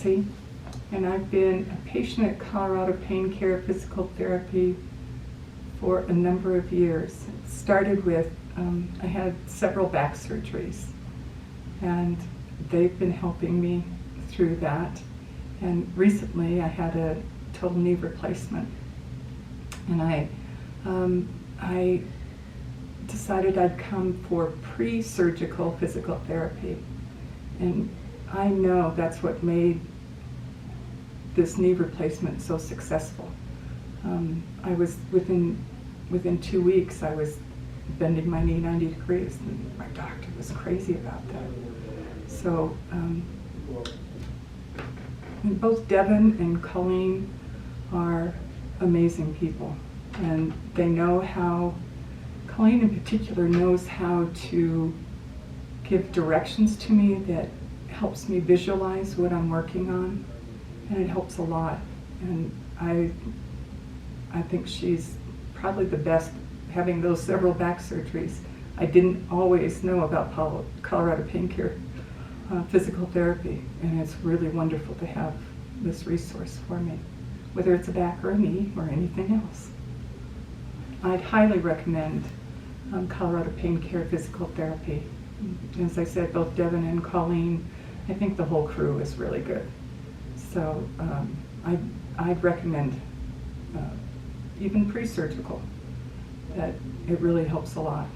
Nancy, and I've been a patient at Colorado Pain Care Physical Therapy for a number of years. It started with, I had several back surgeries, and they've been helping me through that. And recently I had a total knee replacement, and I decided I'd come for pre-surgical physical therapy. And I know that's what made this knee replacement so successful. I was within 2 weeks, I was bending my knee 90 degrees, and my doctor was crazy about that. So both Devin and Colleen are amazing people, and they know how, Colleen in particular knows how to give directions to me that helps me visualize what I'm working on, and it helps a lot. And I think she's probably the best, having those several back surgeries. I didn't always know about Colorado Pain Care Physical Therapy, and it's really wonderful to have this resource for me, whether it's a back or a knee or anything else. I'd highly recommend Colorado Pain Care Physical Therapy. As I said, both Devin and Colleen, I think the whole crew is really good. So I'd recommend, even pre-surgical, that it really helps a lot.